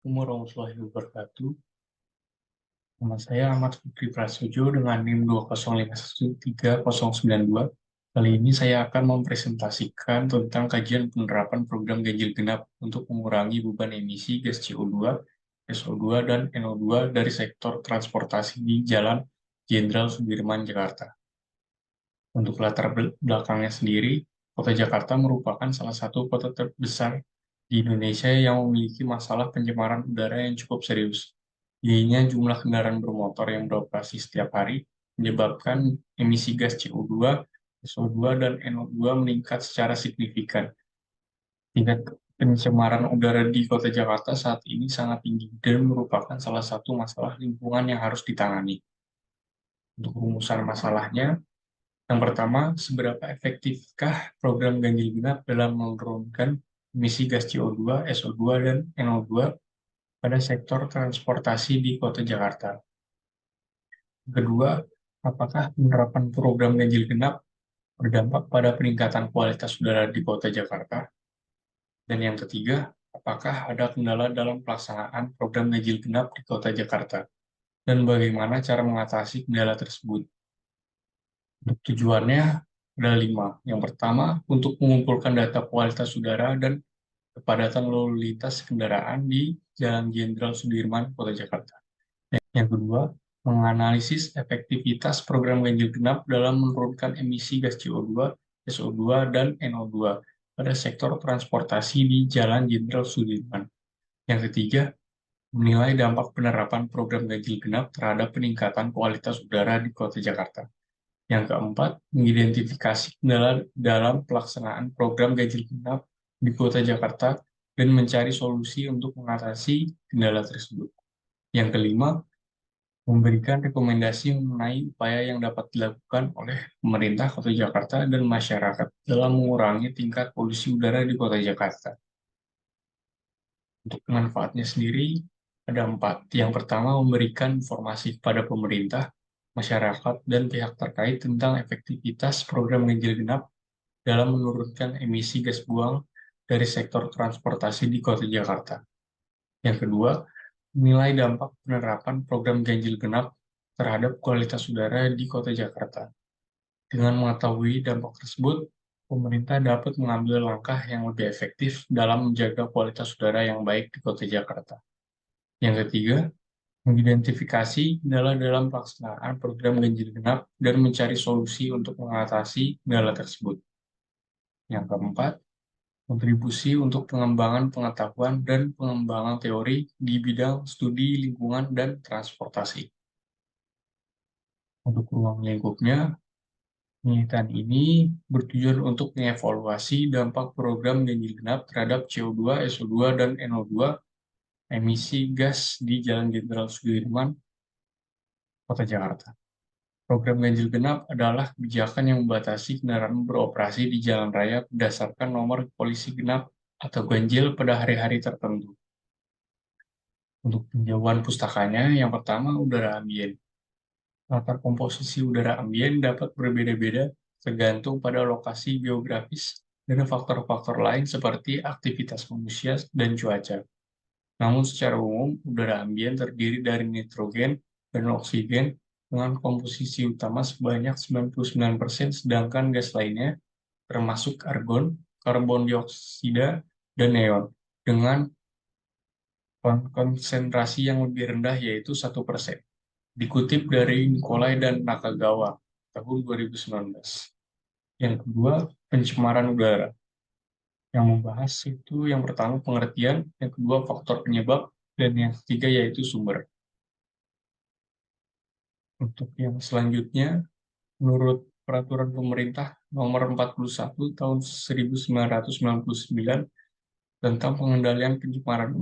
Assalamualaikum warahmatullahi wabarakatuh. Nama saya Ahmad Fikri Prasojo dengan NIM 205130092. Kali ini saya akan mempresentasikan tentang kajian penerapan program ganjil genap untuk mengurangi beban emisi gas CO2, SO2, dan NO2 dari sektor transportasi di Jalan Jenderal Sudirman, Jakarta. Untuk latar belakangnya sendiri, Kota Jakarta merupakan salah satu kota terbesar di Indonesia yang memiliki masalah pencemaran udara yang cukup serius. Tingginya jumlah kendaraan bermotor yang beroperasi setiap hari menyebabkan emisi gas CO2, SO2, dan NO2 meningkat secara signifikan. Tingkat pencemaran udara di Kota Jakarta saat ini sangat tinggi dan merupakan salah satu masalah lingkungan yang harus ditangani. Untuk rumusan masalahnya, yang pertama, seberapa efektifkah program ganjil genap dalam menurunkan emisi gas CO2, SO2, dan NO2 pada sektor transportasi di Kota Jakarta? Kedua, apakah penerapan program ganjil genap berdampak pada peningkatan kualitas udara di Kota Jakarta? Dan yang ketiga, apakah ada kendala dalam pelaksanaan program ganjil genap di Kota Jakarta? Dan bagaimana cara mengatasi kendala tersebut? Untuk tujuannya ada 5. Yang pertama, untuk mengumpulkan data kualitas udara dan kepadatan lalu lintas kendaraan di Jalan Jenderal Sudirman, Kota Jakarta. Yang kedua, menganalisis efektivitas program ganjil genap dalam menurunkan emisi gas CO2, SO2, dan NO2 pada sektor transportasi di Jalan Jenderal Sudirman. Yang ketiga, menilai dampak penerapan program ganjil genap terhadap peningkatan kualitas udara di Kota Jakarta. Yang keempat, mengidentifikasi kendala dalam pelaksanaan program ganjil genap di Kota Jakarta dan mencari solusi untuk mengatasi kendala tersebut. Yang kelima, memberikan rekomendasi mengenai upaya yang dapat dilakukan oleh pemerintah Kota Jakarta dan masyarakat dalam mengurangi tingkat polusi udara di Kota Jakarta. Untuk manfaatnya sendiri, ada 4. Yang pertama, memberikan informasi kepada pemerintah, masyarakat, dan pihak terkait tentang efektivitas program ganjil genap dalam menurunkan emisi gas buang dari sektor transportasi di Kota Jakarta. Yang kedua, menilai dampak penerapan program ganjil genap terhadap kualitas udara di Kota Jakarta. Dengan mengetahui dampak tersebut, pemerintah dapat mengambil langkah yang lebih efektif dalam menjaga kualitas udara yang baik di Kota Jakarta. Yang ketiga, mengidentifikasi kendala dalam pelaksanaan program ganjil genap dan mencari solusi untuk mengatasi kendala tersebut. Yang keempat, kontribusi untuk pengembangan pengetahuan dan pengembangan teori di bidang studi lingkungan dan transportasi. Untuk ruang lingkupnya, penelitian ini bertujuan untuk mengevaluasi dampak program ganjil genap terhadap CO2, SO2, dan NO2 emisi gas di Jalan Jenderal Sudirman, Kota Jakarta. Program ganjil genap adalah kebijakan yang membatasi kendaraan beroperasi di jalan raya berdasarkan nomor polisi genap atau ganjil pada hari-hari tertentu. Untuk penjauhan pustakanya, yang pertama udara ambien. Latar komposisi udara ambien dapat berbeda-beda tergantung pada lokasi geografis dan faktor-faktor lain seperti aktivitas manusia dan cuaca. Namun secara umum, udara ambien terdiri dari nitrogen dan oksigen dengan komposisi utama sebanyak 99%, sedangkan gas lainnya, termasuk argon, karbon dioksida, dan neon, dengan konsentrasi yang lebih rendah yaitu 1%. Dikutip dari Nikolai dan Nakagawa, tahun 2019. Yang kedua, pencemaran udara. Yang membahas itu yang pertama pengertian, yang kedua faktor penyebab, dan yang ketiga yaitu sumber. Untuk yang selanjutnya, menurut Peraturan Pemerintah Nomor 41 Tahun 1999 tentang pengendalian pencemaran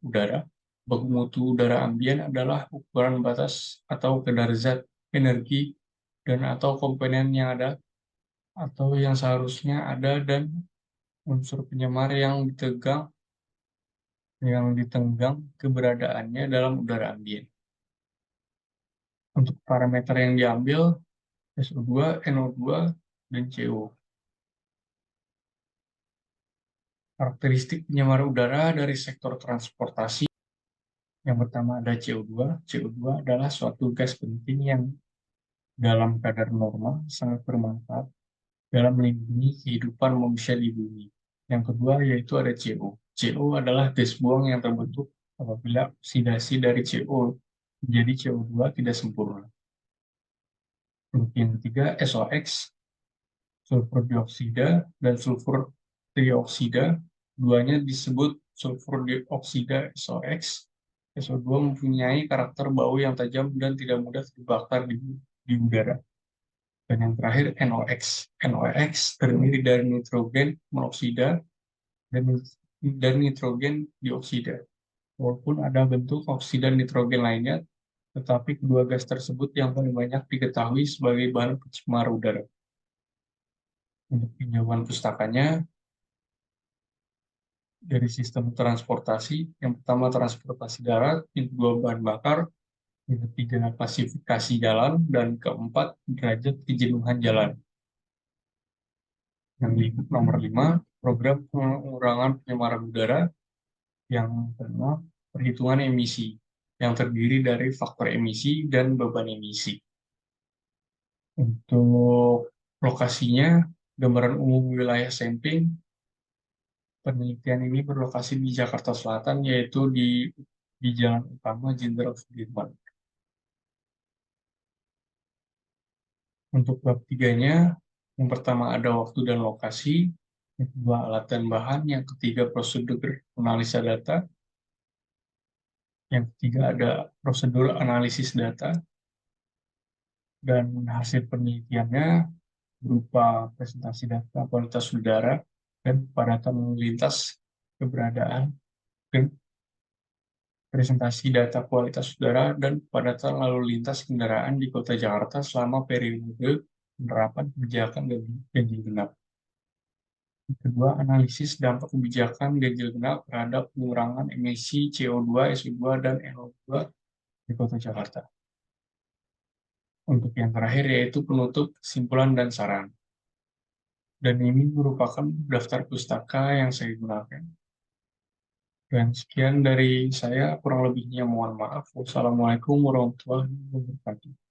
udara, baku mutu udara ambien adalah ukuran batas atau kadar zat, energi, dan atau komponen yang ada atau yang seharusnya ada dan unsur penyemar yang ditenggang keberadaannya dalam udara ambien. Untuk parameter yang diambil, SO2, NO2, dan CO. Karakteristik penyemar udara dari sektor transportasi Yang pertama ada CO2. CO2 adalah suatu gas penting yang dalam kadar normal sangat bermanfaat dalam melindungi kehidupan manusia di bumi. Yang kedua yaitu ada CO. CO adalah gas buang yang terbentuk apabila oksidasi dari CO menjadi CO2 tidak sempurna. Untuk yang ketiga SOX, sulfur dioksida dan sulfur trioksida. Duanya disebut sulfur dioksida SOX. SO2 mempunyai karakter bau yang tajam dan tidak mudah terbakar di udara. Dan yang terakhir NOx. NOx terdiri dari nitrogen monoksida dan nitrogen dioksida. Walaupun ada bentuk oksida nitrogen lainnya, tetapi kedua gas tersebut yang paling banyak diketahui sebagai bahan pencemar udara. Untuk pinjauan pustakanya, dari sistem transportasi, yang pertama transportasi darat, yang kedua bahan bakar, yang ketiga klasifikasi jalan, dan keempat derajat kejenuhan jalan. Yang nomor 5, program pengurangan pencemaran udara. Yang keenam, perhitungan emisi, yang terdiri dari faktor emisi dan beban emisi. Untuk lokasinya, gambaran umum wilayah sampling, penelitian ini berlokasi di Jakarta Selatan, yaitu di Jalan Utama Jenderal Sudirman. Untuk bab tiganya, yang pertama ada waktu dan lokasi, yang kedua alat dan bahan, yang ketiga prosedur analisa data, yang ketiga ada prosedur analisis data, dan hasil penelitiannya berupa presentasi data kualitas udara dan kepadatan lalu lintas keberadaan dan presentasi data kualitas udara dan kepadatan lalu lintas kendaraan di Kota Jakarta selama periode penerapan kebijakan ganjil genap. Kedua, analisis dampak kebijakan ganjil genap terhadap pengurangan emisi CO2, SO2, dan NO2 di Kota Jakarta. Untuk yang terakhir yaitu penutup, kesimpulan, dan saran. Dan ini merupakan daftar pustaka yang saya gunakan. Dan sekian dari saya, kurang lebihnya mohon maaf. Wassalamualaikum warahmatullahi wabarakatuh.